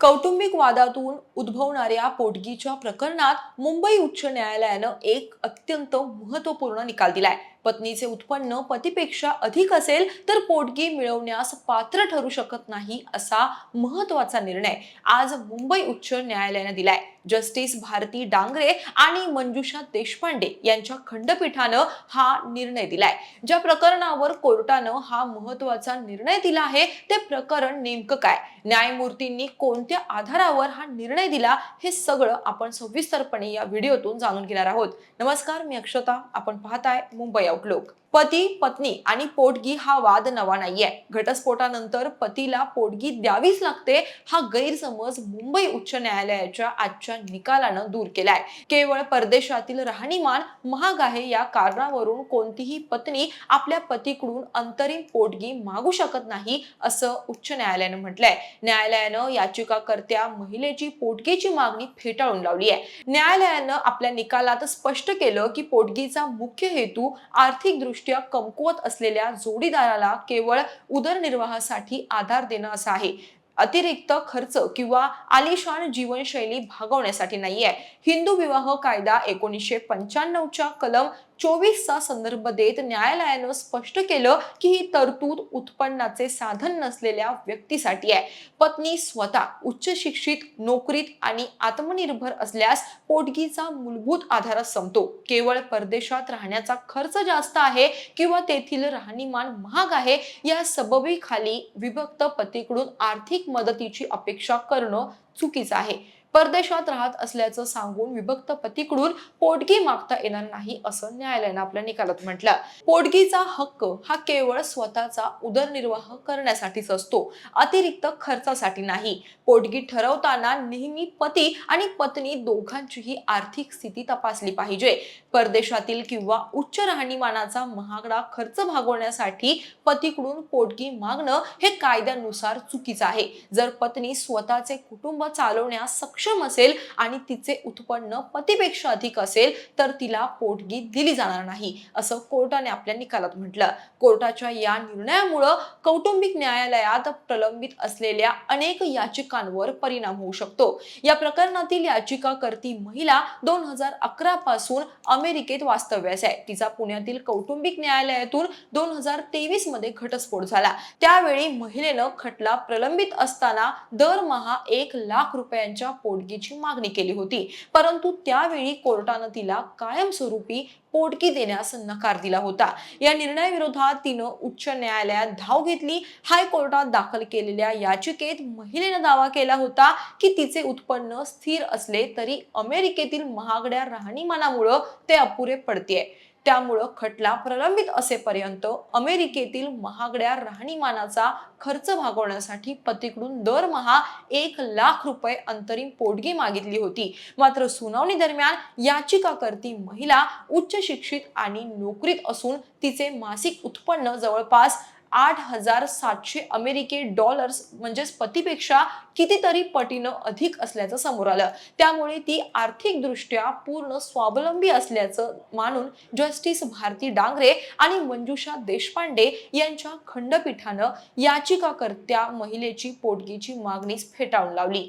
कौटुंबिक वादातून उद्भवणाऱ्या पोटगीच्या प्रकरणात मुंबई उच्च न्यायालयानं एक अत्यंत महत्त्वपूर्ण निकाल दिलाय। पत्नीचे उत्पन्न पतीपेक्षा अधिक असेल तर पोटगी मिळवण्यास पात्र ठरू शकत नाही असा महत्त्वाचा निर्णय आज मुंबई उच्च न्यायालयानं दिलाय। जस्टिस भारती डांगरे आणि मंजुषा देशपांडे यांच्या खंडपीठानं हा निर्णय दिलाय। ज्या प्रकरणावर कोर्टानं हा महत्त्वाचा निर्णय दिला आहे ते प्रकरण नेमकं काय, न्यायमूर्तींनी कोणत्या आधारावर हा निर्णय दिला, हे सगळं आपण सविस्तरपणे या व्हिडिओतून जाणून घेणार आहोत। नमस्कार, मी अक्षता, आपण पाहताय मुंबई आउटलुक। पती पत्नी आणि पोटगी हा वाद नवा नाहीये। घटस्फोटानंतर पतीला पोटगी द्यावीच लागते हा गैरसमज मुंबई उच्च न्यायालयाच्या आजच्या निकालानं दूर केलाय। केवळ परदेशातील राहणीमान महाग आहे या कारणावरून कोणतीही पत्नी आपल्या पतीकडून अंतरिम पोटगी मागू शकत नाही असं उच्च न्यायालयानं म्हटलंय। न्यायालयानं याचिकाकर्त्या महिलेची पोटगीची मागणी फेटाळून लावली आहे। न्यायालयानं आपल्या निकालात स्पष्ट केलं की पोटगीचा मुख्य हेतू आर्थिकदृष्ट्या कमकुवत असलेल्या जोडीदाराला केवळ उदरनिर्वाहासाठी आधार देणं असा आहे, अतिरिक्त खर्च किंवा आलिशान जीवनशैली भागवण्यासाठी नाहीये। हिंदू विवाह कायदा 1995च्या कलम 24 चा संदर्भ देत न्यायालयानं स्पष्ट केलं की ही तरतूद उत्पन्नाचे साधन नसलेल्या व्यक्तीसाठी आहे। पत्नी स्वतः उच्च शिक्षित, नोकरीत आणि आत्मनिर्भर असल्यास पोटगीचा मूलभूत आधार संपतो। केवळ परदेशात राहण्याचा खर्च जास्त आहे किंवा तेथील राहणीमान महाग आहे या सबबीखाली विभक्त पतीकडून आर्थिक मदतीची अपेक्षा करणं चुकीचं आहे। परदेशात राहत असल्याचं सांगून विभक्त पतीकडून पोटगी मागता येणार नाही असं न्यायालयानं आपल्या निकालात म्हटलं। पोटगीचा हक्क हा केवळ स्वतःचा उदरनिर्वाह करण्यासाठीच असतो, अतिरिक्त खर्चासाठी नाही। पोटगी ठरवताना नेहमी पती आणि पत्नी दोघांचीही आर्थिक स्थिती तपासली पाहिजे। परदेशातील किंवा उच्च राहणीमानाचा महागडा खर्च भागवण्यासाठी पतीकडून पोटगी मागणं हे कायद्यानुसार चुकीचं आहे। जर पत्नी स्वतःचे कुटुंब चालवण्यास सक्षम असेल आणि तिचे उत्पन्न पतीपेक्षा अधिक असेल तर तिला पोटगी दिली जाणार नाही असं कोर्टाने आपल्या निकालात म्हटलं। कोर्टाच्या या निर्णयामुळे कौटुंबिक न्यायालयात प्रलंबित असलेल्या अनेक याचिकांवर परिणाम होऊ शकतो। या प्रकरणातील याचिकाकर्ती महिला 2011 पासून अमेरिकेत वास्तव्यास आहे। तिचा पुण्यातील कौटुंबिक न्यायालयातून 2023 मध्ये घटस्फोट झाला। त्यावेळी महिलेनं खटला प्रलंबित असताना दरमहा 1 लाख रुपयांच्या पोटगीची मागणी केली होती, परंतु त्यावेळी कोर्टानं तिला कायमस्वरूपी पोटगी देण्यास नकार दिला होता। या निर्णयाविरोधात तिनं उच्च न्यायालयात धाव घेतली। हायकोर्टात दाखल केलेल्या याचिकेत महिलेनं दावा केला होता की तिचे उत्पन्न स्थिर असले तरी अमेरिकेतील महागड्या राहणीमानामुळे ते अपुरे पडतेय। त्यामुळे खटला प्रलंबित असेपर्यंत अमेरिकेतील महागड्या राहणीमानाचा खर्च भागवण्यासाठी पतीकडून दरमहा 1 लाख रुपये अंतरिम पोटगी मागितली होती। मात्र सुनावणी दरम्यान याचिकाकर्ती महिला उच्च शिक्षित आणि नोकरीत असून तिचे मासिक उत्पन्न जवळपास 8,700 अमेरिकी डॉलर्स म्हणजेच पतीपेक्षा कितीतरी पटीनं अधिक असल्याचं समोर आलं। त्यामुळे ती आर्थिकदृष्ट्या पूर्ण स्वावलंबी असल्याचं मानून जस्टिस भारती डांगरे आणि मंजुषा देशपांडे यांच्या खंडपीठानं याचिकाकर्त्या महिलेची पोटगीची मागणी फेटाळून लावली।